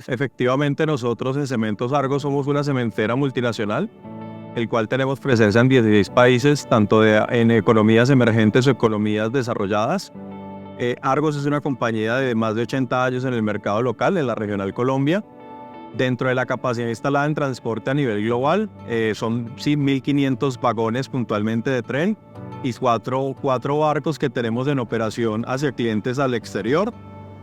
Efectivamente, nosotros en Cementos Argos somos una cementera multinacional, el cual tenemos presencia en 16 países, tanto en economías emergentes o economías desarrolladas. Argos es una compañía de más de 80 años en el mercado local, en la regional Colombia. Dentro de la capacidad instalada en transporte a nivel global, son 1.500 vagones puntualmente de tren y cuatro barcos que tenemos en operación hacia clientes al exterior,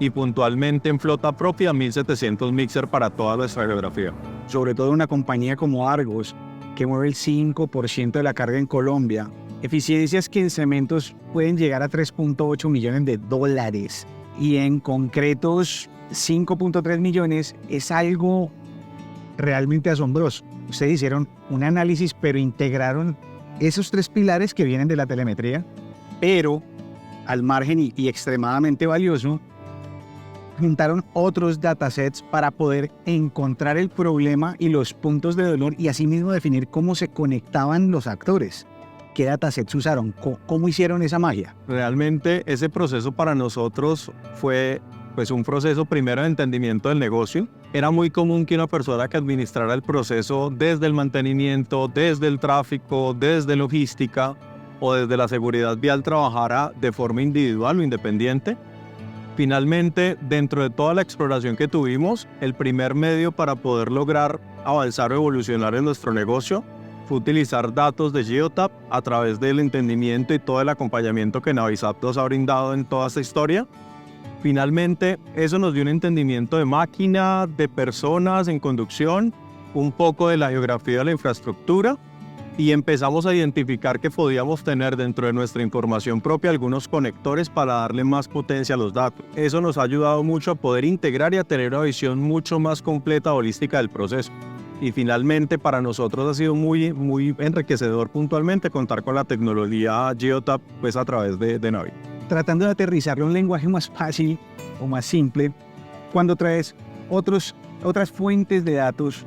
y puntualmente en flota propia 1.700 mixer para toda nuestra geografía. Sobre todo una compañía como Argos, que mueve el 5% de la carga en Colombia, eficiencias que en cementos pueden llegar a 3.8 millones de dólares y en concretos 5.3 millones, es algo realmente asombroso. Ustedes hicieron un análisis, pero integraron esos 3 pilares que vienen de la telemetría, pero al margen y extremadamente valioso, juntaron otros datasets para poder encontrar el problema y los puntos de dolor y asimismo definir cómo se conectaban los actores. ¿Qué datasets usaron? ¿Cómo hicieron esa magia? Realmente ese proceso para nosotros fue un proceso primero de entendimiento del negocio. Era muy común que una persona que administrara el proceso desde el mantenimiento, desde el tráfico, desde logística o desde la seguridad vial trabajara de forma individual o independiente. Finalmente, dentro de toda la exploración que tuvimos, el primer medio para poder lograr avanzar o evolucionar en nuestro negocio fue utilizar datos de Geotab a través del entendimiento y todo el acompañamiento que Navisap nos ha brindado en toda esta historia. Finalmente, eso nos dio un entendimiento de máquina, de personas en conducción, un poco de la geografía de la infraestructura, y empezamos a identificar que podíamos tener dentro de nuestra información propia algunos conectores para darle más potencia a los datos. Eso nos ha ayudado mucho a poder integrar y a tener una visión mucho más completa, holística del proceso. Y finalmente para nosotros ha sido muy enriquecedor puntualmente contar con la tecnología Geotab a través de Navi. Tratando de aterrizarlo en un lenguaje más fácil o más simple, cuando traes otras fuentes de datos,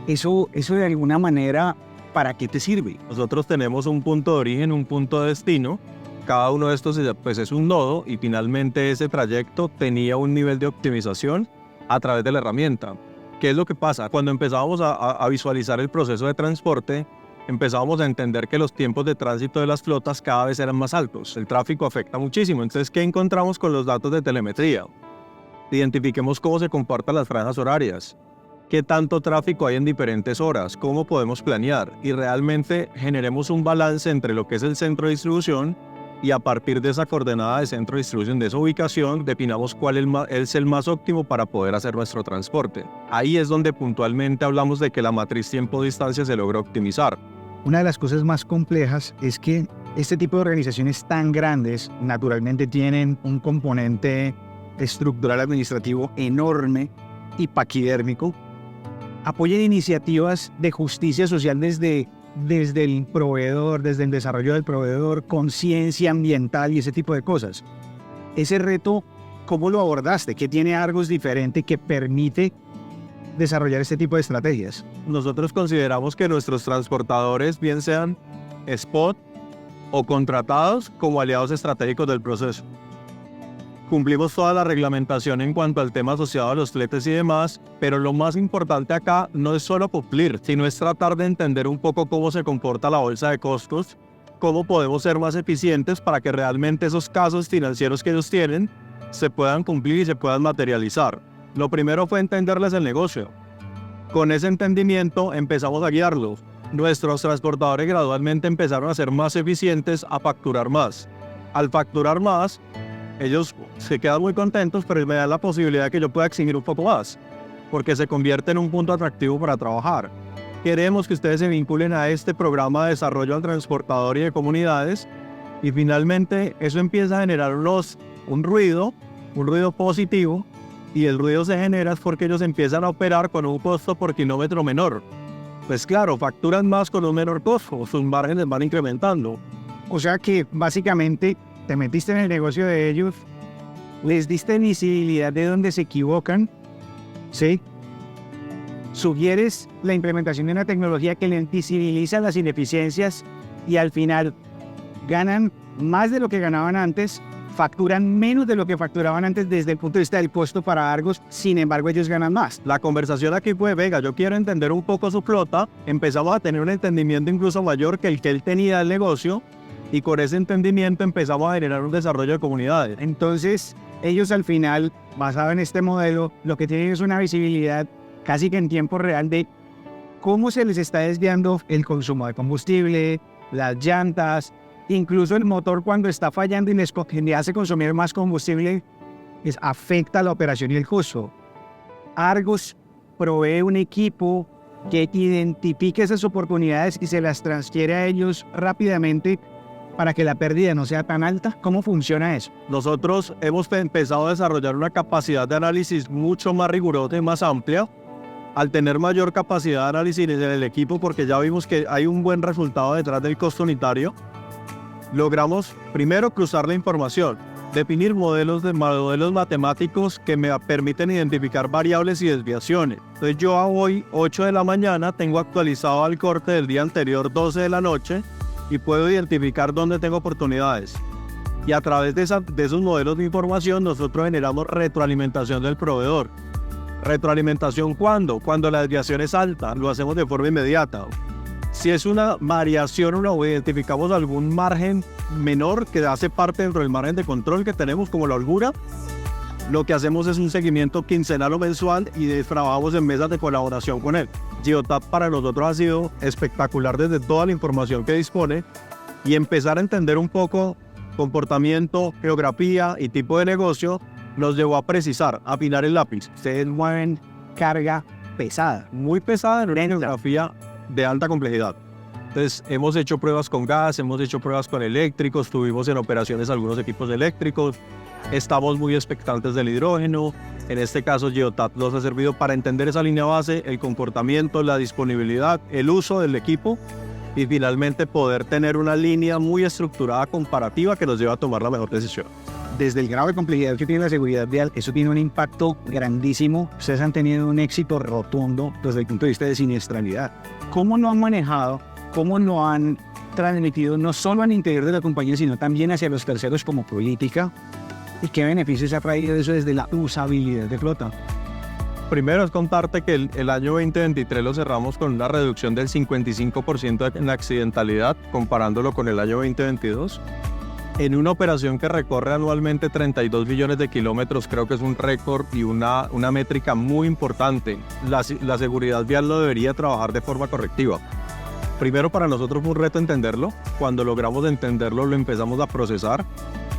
eso de alguna manera, ¿para qué te sirve? Nosotros tenemos un punto de origen, un punto de destino. Cada uno de estos es un nodo y finalmente ese trayecto tenía un nivel de optimización a través de la herramienta. ¿Qué es lo que pasa? Cuando empezábamos a visualizar el proceso de transporte, empezábamos a entender que los tiempos de tránsito de las flotas cada vez eran más altos. El tráfico afecta muchísimo. Entonces, ¿qué encontramos con los datos de telemetría? Identifiquemos cómo se comportan las franjas horarias. ¿Qué tanto tráfico hay en diferentes horas? ¿Cómo podemos planear? Y realmente generemos un balance entre lo que es el centro de distribución y a partir de esa coordenada de centro de distribución, de esa ubicación, definamos cuál es el más óptimo para poder hacer nuestro transporte. Ahí es donde puntualmente hablamos de que la matriz tiempo-distancia se logra optimizar. Una de las cosas más complejas es que este tipo de organizaciones tan grandes naturalmente tienen un componente estructural administrativo enorme y paquidérmico. Apoyan iniciativas de justicia social desde el proveedor, desde el desarrollo del proveedor, conciencia ambiental y ese tipo de cosas. Ese reto, ¿cómo lo abordaste? ¿Qué tiene Argos diferente que permite desarrollar este tipo de estrategias? Nosotros consideramos que nuestros transportadores, bien sean spot o contratados, como aliados estratégicos del proceso. Cumplimos toda la reglamentación en cuanto al tema asociado a los fletes y demás, pero lo más importante acá no es solo cumplir, sino es tratar de entender un poco cómo se comporta la bolsa de costos, cómo podemos ser más eficientes para que realmente esos casos financieros que ellos tienen se puedan cumplir y se puedan materializar. Lo primero fue entenderles el negocio. Con ese entendimiento empezamos a guiarlos. Nuestros transportadores gradualmente empezaron a ser más eficientes, a facturar más. Al facturar más, ellos se quedan muy contentos, pero me dan la posibilidad de que yo pueda exigir un poco más, porque se convierte en un punto atractivo para trabajar. Queremos que ustedes se vinculen a este programa de desarrollo al transportador y de comunidades, y finalmente eso empieza a generar un ruido positivo, y el ruido se genera porque ellos empiezan a operar con un costo por kilómetro menor. Pues claro, facturan más con un menor costo, sus márgenes van incrementando. O sea que básicamente te metiste en el negocio de ellos, les diste visibilidad de dónde se equivocan, ¿sí? Sugieres la implementación de una tecnología que les visibiliza las ineficiencias y al final ganan más de lo que ganaban antes, facturan menos de lo que facturaban antes desde el punto de vista del costo para Argos, sin embargo ellos ganan más. La conversación aquí fue, venga, yo quiero entender un poco su flota, empezamos a tener un entendimiento incluso mayor que el que él tenía del negocio, y con ese entendimiento empezamos a generar un desarrollo de comunidades. Entonces, ellos al final, basado en este modelo, lo que tienen es una visibilidad casi que en tiempo real de cómo se les está desviando el consumo de combustible, las llantas, incluso el motor cuando está fallando y les hace consumir más combustible, afecta la operación y el costo. Argos provee un equipo que identifique esas oportunidades y se las transfiere a ellos rápidamente para que la pérdida no sea tan alta. ¿Cómo funciona eso? Nosotros hemos empezado a desarrollar una capacidad de análisis mucho más rigurosa y más amplia. Al tener mayor capacidad de análisis en el equipo, porque ya vimos que hay un buen resultado detrás del costo unitario, logramos primero cruzar la información, definir modelos matemáticos que me permiten identificar variables y desviaciones. Entonces yo a hoy, 8 de la mañana, tengo actualizado al corte del día anterior, 12 de la noche, y puedo identificar dónde tengo oportunidades. Y a través de esos modelos de información nosotros generamos retroalimentación del proveedor. ¿Retroalimentación cuándo? Cuando la desviación es alta, lo hacemos de forma inmediata. Si es una variación o identificamos algún margen menor que hace parte dentro del margen de control que tenemos, como la holgura, lo que hacemos es un seguimiento quincenal o mensual y trabajamos en mesas de colaboración con él. Geotab para nosotros ha sido espectacular desde toda la información que dispone, y empezar a entender un poco comportamiento, geografía y tipo de negocio nos llevó a precisar, a afinar el lápiz. Ustedes mueven carga pesada. Muy pesada en una geografía de alta complejidad. Entonces hemos hecho pruebas con gas, hemos hecho pruebas con eléctricos, tuvimos en operaciones algunos equipos eléctricos, estamos muy expectantes del hidrógeno. En este caso Geotab nos ha servido para entender esa línea base, el comportamiento, la disponibilidad, el uso del equipo, y finalmente poder tener una línea muy estructurada comparativa que nos lleva a tomar la mejor decisión. Desde el grado de complejidad que tiene la seguridad vial, eso tiene un impacto grandísimo. Ustedes han tenido un éxito rotundo desde el punto de vista de siniestralidad. ¿Cómo lo han manejado? ¿Cómo lo han transmitido no solo al interior de la compañía, sino también hacia los terceros como política? ¿Y qué beneficios ha traído eso desde la usabilidad de flota? Primero es contarte que el año 2023 lo cerramos con una reducción del 55% en la accidentalidad, comparándolo con el año 2022. En una operación que recorre anualmente 32 millones de kilómetros, creo que es un récord y una métrica muy importante. La seguridad vial lo debería trabajar de forma correctiva. Primero, para nosotros fue un reto entenderlo. Cuando logramos entenderlo, lo empezamos a procesar.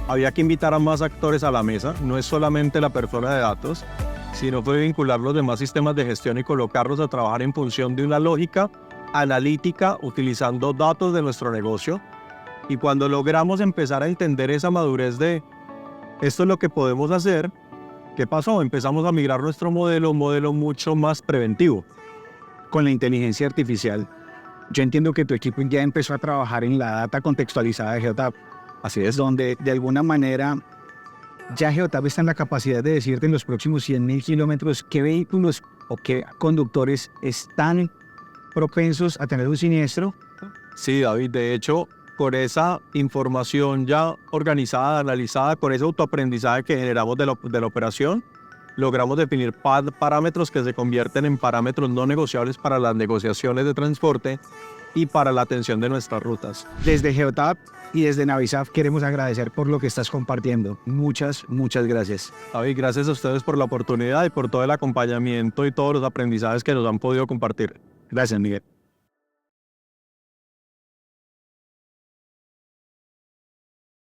Había que invitar a más actores a la mesa. No es solamente la persona de datos, sino fue vincular los demás sistemas de gestión y colocarlos a trabajar en función de una lógica analítica utilizando datos de nuestro negocio. Y cuando logramos empezar a entender esa madurez de esto es lo que podemos hacer, ¿qué pasó? Empezamos a migrar nuestro modelo, un modelo mucho más preventivo. Con la inteligencia artificial, yo entiendo que tu equipo ya empezó a trabajar en la data contextualizada de Geotab. Así es. Donde de alguna manera ya Geotab está en la capacidad de decirte en los próximos 100.000 kilómetros qué vehículos o qué conductores están propensos a tener un siniestro. Sí, David, de hecho, con esa información ya organizada, analizada, con ese autoaprendizaje que generamos de la operación, logramos definir parámetros que se convierten en parámetros no negociables para las negociaciones de transporte y para la atención de nuestras rutas. Desde Geotab y desde Navisaf queremos agradecer por lo que estás compartiendo. Muchas gracias. David, gracias a ustedes por la oportunidad y por todo el acompañamiento y todos los aprendizajes que nos han podido compartir. Gracias, Miguel.